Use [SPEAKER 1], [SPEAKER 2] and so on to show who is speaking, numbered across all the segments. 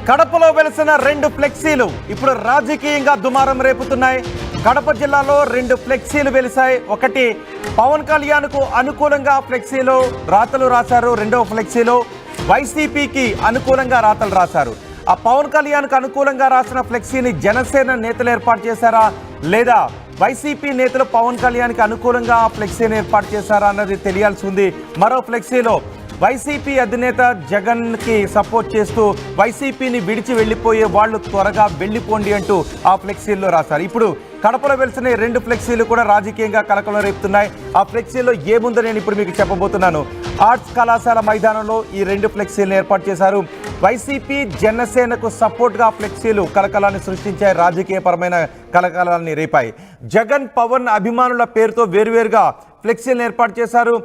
[SPEAKER 1] కడపలో వెలిసిన రెండు ఫ్లెక్సీలు ఇప్పుడు రాజకీయంగా దుమారం రేపుతున్నాయి. కడప జిల్లాలో రెండు ఫ్లెక్సీలు వెలిశాయి. ఒకటి పవన్ కళ్యాణ్కు అనుకూలంగా ఫ్లెక్సీలో రాతలు రాశారు. రెండవ ఫ్లెక్సీలో వైసీపీకి అనుకూలంగా రాతలు రాశారు. ఆ పవన్ కళ్యాణ్కు అనుకూలంగా రాసిన ఫ్లెక్సీని జనసేన నేతలు ఏర్పాటు చేశారా లేదా వైసీపీ నేతలు పవన్ కళ్యాణ్కి అనుకూలంగా ఫ్లెక్సీని ఏర్పాటు చేశారా అన్నది తెలియాల్సి ఉంది. మరో ఫ్లెక్సీలో వైసీపీ అధినేత జగన్కి సపోర్ట్ చేస్తూ వైసీపీని విడిచి వెళ్ళిపోయే వాళ్ళు త్వరగా వెళ్ళిపోండి అంటూ ఆ ఫ్లెక్సీల్లో రాశారు. ఇప్పుడు కడపలో వెలిసిన రెండు ఫ్లెక్సీలు కూడా రాజకీయంగా కలకలం రేపుతున్నాయి. ఆ ఫ్లెక్సీలో ఏముందో నేను ఇప్పుడు మీకు చెప్పబోతున్నాను. ఆర్ట్స్ కళాశాల మైదానంలో ఈ రెండు ఫ్లెక్సీలను ఏర్పాటు చేశారు. వైసీపీ జనసేనకు సపోర్ట్గా ఫ్లెక్సీలు కలకలాన్ని సృష్టించాయి. రాజకీయపరమైన కలకలాన్ని రేపాయి. జగన్ పవన్ అభిమానుల పేరుతో వేరువేరుగా ఫ్లెక్సీలను ఏర్పాటు చేశారు.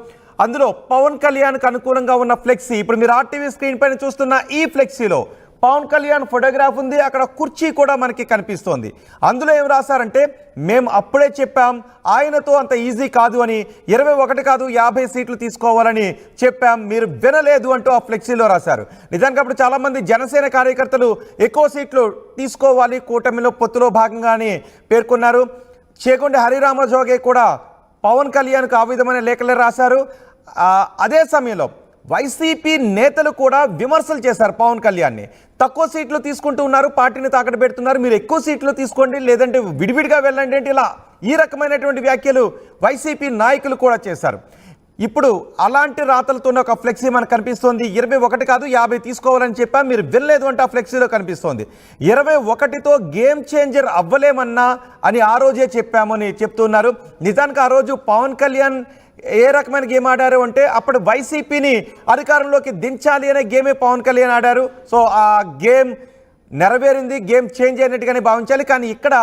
[SPEAKER 1] అందులో పవన్ కళ్యాణ్కి అనుకూలంగా ఉన్న ఫ్లెక్సీ ఇప్పుడు మీరు ఆర్టీవీ స్క్రీన్ పైన చూస్తున్న ఈ ఫ్లెక్సీలో పవన్ కళ్యాణ్ ఫోటోగ్రాఫ్ ఉంది. అక్కడ కుర్చీ కూడా మనకి కనిపిస్తోంది. అందులో ఏం రాశారంటే, మేము అప్పుడే చెప్పాం ఆయనతో అంత ఈజీ కాదు అని, 21 కాదు 50 సీట్లు తీసుకోవాలని చెప్పాం, మీరు వినలేదు అంటూ ఆ ఫ్లెక్సీలో రాశారు. నిజానికి అప్పుడు చాలామంది జనసేన కార్యకర్తలు ఎక్కువ సీట్లు తీసుకోవాలి కూటమిలో పొత్తులో భాగంగానే పేర్కొన్నారు. చేగొండి హరిరామజోగే కూడా పవన్ కళ్యాణ్కు ఆ విధమైన లేఖలే రాశారు. అదే సమయంలో వైసీపీ నేతలు కూడా విమర్శలు చేశారు పవన్ కళ్యాణ్ని. తక్కువ సీట్లు తీసుకుంటూ ఉన్నారు, పార్టీని తాకట్టు పెడుతున్నారు, మీరు ఎక్కువ సీట్లు తీసుకోండి లేదంటే విడివిడిగా వెళ్ళండి అంటే ఇలా ఈ రకమైనటువంటి వ్యాఖ్యలు వైసీపీ నాయకులు కూడా చేశారు. ఇప్పుడు అలాంటి రాతలతోనే ఒక ఫ్లెక్సీ మనకు కనిపిస్తోంది. 21 కాదు 50 తీసుకోవాలని చెప్పా, మీరు వినలేదు అంటే ఆ ఫ్లెక్సీలో కనిపిస్తోంది. 21తో గేమ్ చేంజర్ అవ్వలేమన్నా అని ఆ రోజే చెప్పామని చెప్తున్నారు. నిజానికి ఆ రోజు పవన్ కళ్యాణ్ ఏ రకమైన గేమ్ ఆడారు అంటే, అప్పుడు వైసీపీని అధికారంలోకి దించాలి అనే గేమే పవన్ కళ్యాణ్ ఆడారు. సో ఆ గేమ్ నెరవేరింది, గేమ్ చేంజ్ అయినట్టుగానే భావించాలి. కానీ ఇక్కడ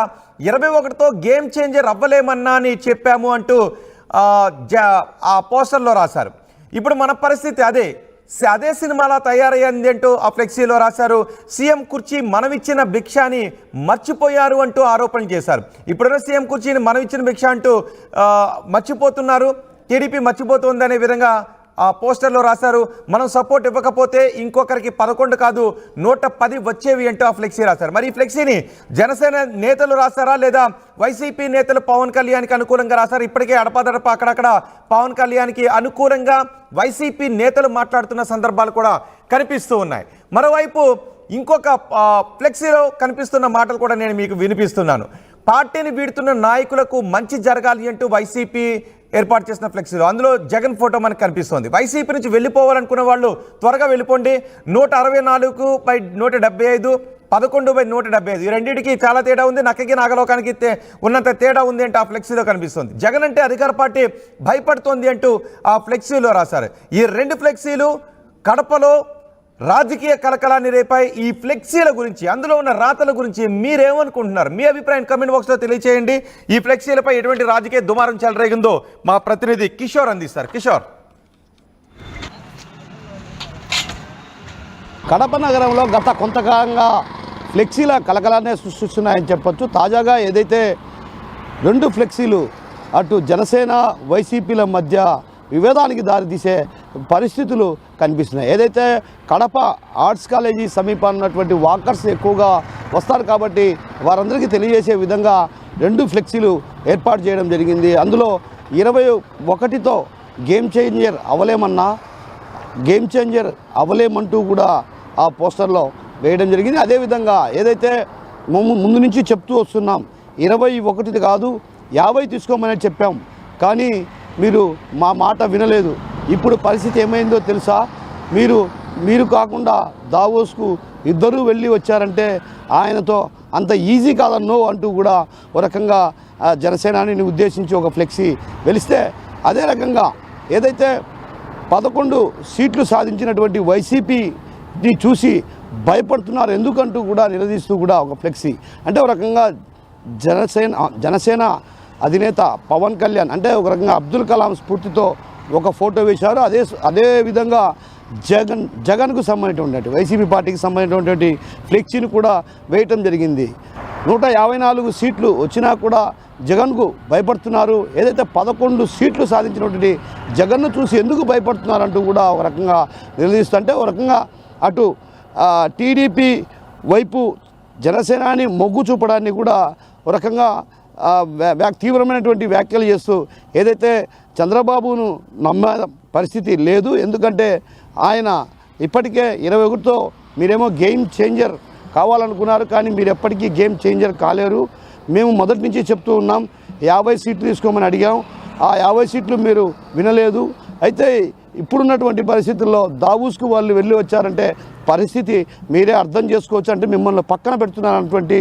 [SPEAKER 1] 21తో గేమ్ చేంజర్ అవ్వలేమన్నా అని చెప్పాము అంటూ ఆ పోస్టర్లో రాశారు. ఇప్పుడు మన పరిస్థితి అదే సినిమాలా తయారయ్యింది అంటూ ఆ ఫ్లెక్సీలో రాశారు. సీఎం కుర్చీ మనమిచ్చిన భిక్షాని మర్చిపోయారు అంటూ ఆరోపణలు చేశారు. ఇప్పుడున్న సీఎం కుర్చీని మనమిచ్చిన భిక్ష అంటూ మర్చిపోతున్నారు, టీడీపీ మర్చిపోతుంది అనే విధంగా ఆ పోస్టర్లో రాశారు. మనం సపోర్ట్ ఇవ్వకపోతే ఇంకొకరికి 11 కాదు 110 వచ్చేవి అంటూ ఆ ఫ్లెక్సీ రాశారు. మరి ఈ ఫ్లెక్సీని జనసేన నేతలు రాశారా లేదా వైసీపీ నేతలు పవన్ కళ్యాణ్కి అనుకూలంగా రాశారు? ఇప్పటికే అడపాదడప అక్కడక్కడ పవన్ కళ్యాణ్కి అనుకూలంగా వైసీపీ నేతలు మాట్లాడుతున్న సందర్భాలు కూడా కనిపిస్తూ ఉన్నాయి. మరోవైపు ఇంకొక ఫ్లెక్సీలో కనిపిస్తున్న మాటలు కూడా నేను మీకు వినిపిస్తున్నాను. పార్టీని వీడుతున్న నాయకులకు మంచి జరగాలి అంటూ వైసీపీ ఏర్పాటు చేసిన ఫ్లెక్సీలో అందులో జగన్ ఫోటో మనకు కనిపిస్తోంది. వైసీపీ నుంచి వెళ్ళిపోవాలనుకున్న వాళ్ళు త్వరగా వెళ్ళిపోండి, 164/175, 11/175 ఈ రెండింటికి చాలా తేడా ఉంది. నక్కకి నాగలోకానికి ఉన్నంత తేడా ఉంది అంటే ఆ ఫ్లెక్సీలో కనిపిస్తుంది. జగన్ అంటే అధికార పార్టీ భయపడుతోంది అంటూ ఆ ఫ్లెక్సీలో రాశారు. ఈ రెండు ఫ్లెక్సీలు కడపలో రాజకీయ కలకలాన్ని రేపాయి. ఈ ఫ్లెక్సీల గురించి, అందులో ఉన్న రాతల గురించి మీరేమనుకుంటున్నారు? మీ అభిప్రాయం కమెంట్ బాక్స్లో తెలియచేయండి. ఈ ఫ్లెక్సీలపై ఎటువంటి రాజకీయ దుమారం చెలరేగిందో మా ప్రతినిధి కిషోర్ అందిస్తారు. కిషోర్.
[SPEAKER 2] కడప నగరంలో గత కొంతకాలంగా ఫ్లెక్సీల కలకలాన్ని సృష్టిస్తున్నాయని చెప్పొచ్చు. తాజాగా ఏదైతే రెండు ఫ్లెక్సీలు అటు జనసేన వైసీపీల మధ్య విభేదానికి దారితీసే పరిస్థితులు కనిపిస్తున్నాయి. ఏదైతే కడప ఆర్ట్స్ కాలేజీ సమీపాన ఉన్నటువంటి వాకర్స్ ఎక్కువగా వస్తారు కాబట్టి వారందరికీ తెలియజేసే విధంగా రెండు ఫ్లెక్సీలు ఏర్పాటు చేయడం జరిగింది. అందులో 21తో గేమ్ చేంజర్ అవ్వలేమంటూ కూడా ఆ పోస్టర్లో వేయడం జరిగింది. అదేవిధంగా ఏదైతే ముందు నుంచి చెప్తూ వస్తున్నాం, 21 కాదు 50 తీసుకోమని చెప్పాం, కానీ మీరు మా మాట వినలేదు. ఇప్పుడు పరిస్థితి ఏమైందో తెలుసా? మీరు కాకుండా దావోస్కు ఇద్దరూ వెళ్ళి వచ్చారంటే ఆయనతో అంత ఈజీ కాదన్నో అంటూ కూడా ఒక రకంగా జనసేనాని ఉద్దేశించి ఒక ఫ్లెక్సీ వెలిస్తే, అదే రకంగా ఏదైతే 11 సీట్లు సాధించినటువంటి వైసీపీని చూసి భయపడుతున్నారు ఎందుకంటూ కూడా నిలదీస్తూ కూడా ఒక ఫ్లెక్సీ. అంటే ఒక రకంగా జనసేన అధినేత పవన్ కళ్యాణ్ అంటే ఒక రకంగా అబ్దుల్ కలాం స్ఫూర్తితో ఒక ఫోటో వేశారు. అదే విధంగా జగన్కు సంబంధించినటువంటి వైసీపీ పార్టీకి సంబంధించినటువంటి ఫ్లెక్సీని కూడా వేయటం జరిగింది. 154 సీట్లు వచ్చినా కూడా జగన్కు భయపడుతున్నారు. ఏదైతే 11 సీట్లు సాధించినటువంటి జగన్ను చూసి ఎందుకు భయపడుతున్నారంటూ కూడా ఒక రకంగా నిలదీస్తుంటే, ఒక రకంగా అటు టీడీపీ వైపు జనసేనాని మొగ్గు చూపడాన్ని కూడా ఒక రకంగా తీవ్రమైనటువంటి వ్యాఖ్యలు చేస్తూ ఏదైతే చంద్రబాబును నమ్మే పరిస్థితి లేదు. ఎందుకంటే ఆయన ఇప్పటికే 21తో మీరేమో గేమ్ చేంజర్ కావాలనుకున్నారు, కానీ మీరు ఎప్పటికీ గేమ్ చేంజర్ కాలేరు. మేము మొదటి నుంచి చెప్తూ ఉన్నాం, 50 సీట్లు తీసుకోమని అడిగాం. ఆ 50 సీట్లు మీరు వినలేదు. అయితే ఇప్పుడున్నటువంటి పరిస్థితుల్లో దావూస్కు వాళ్ళు వెళ్ళి వచ్చారంటే పరిస్థితి మీరే అర్థం చేసుకోవచ్చు. అంటే మిమ్మల్ని పక్కన పెడుతున్నారన్నటువంటి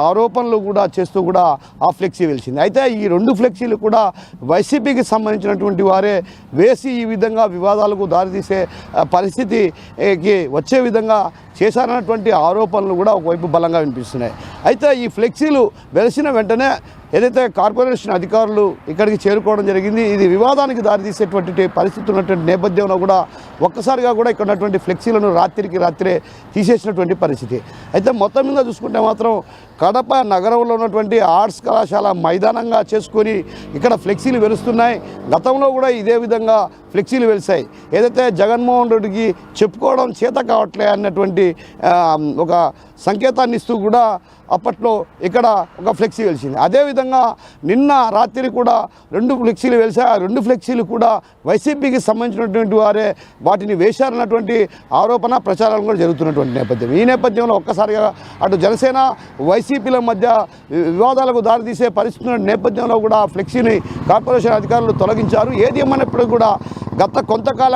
[SPEAKER 2] ఆరోపణలు కూడా చేస్తూ కూడా ఆ ఫ్లెక్సీ వెలిసింది. అయితే ఈ 2 ఫ్లెక్సీలు కూడా వైసీపీకి సంబంధించినటువంటి వారే వేసి ఈ విధంగా వివాదాలకు దారితీసే పరిస్థితికి వచ్చే విధంగా చేశారన్నటువంటి ఆరోపణలు కూడా ఒకవైపు బలంగా వినిపిస్తున్నాయి. అయితే ఈ ఫ్లెక్సీలు వెలిసిన వెంటనే ఏదైతే కార్పొరేషన్ అధికారులు ఇక్కడికి చేరుకోవడం జరిగింది. ఇది వివాదానికి దారితీసేటువంటి పరిస్థితి ఉన్నటువంటి నేపథ్యంలో కూడా ఒక్కసారిగా కూడా ఇక్కడ ఉన్నటువంటి ఫ్లెక్సీలను రాత్రే తీసేసినటువంటి పరిస్థితి. అయితే మొత్తం మీద చూసుకుంటే మాత్రం కడప నగరంలో ఉన్నటువంటి ఆర్ట్స్ కళాశాల మైదానంగా చేసుకొని ఇక్కడ ఫ్లెక్సీలు వెలుస్తున్నాయి. గతంలో కూడా ఇదే విధంగా ఫ్లెక్సీలు వెలిసాయి. ఏదైతే జగన్మోహన్ రెడ్డికి చెప్పుకోవడం చేత కావట్లే అన్నటువంటి ఒక సంకేతాన్ని ఇస్తూ కూడా అప్పట్లో ఇక్కడ ఒక ఫ్లెక్సీ వెలిసింది. అదేవిధంగా నిన్న రాత్రి కూడా 2 ఫ్లెక్సీలు వెలిసాయి. ఆ 2 ఫ్లెక్సీలు కూడా వైసీపీకి సంబంధించినటువంటి వారే వాటిని వేశారన్నటువంటి ఆరోపణ ప్రచారాలు కూడా జరుగుతున్నటువంటి నేపథ్యం. ఈ నేపథ్యంలో ఒక్కసారిగా అటు జనసేన వైసీపీల మధ్య వివాదాలకు దారితీసే పరిస్థితున్న నేపథ్యంలో కూడా ఫ్లెక్సీని కార్పొరేషన్ అధికారులు తొలగించారు. ఏది ఏమన్నప్పుడు కూడా గత కొంతకాలంగా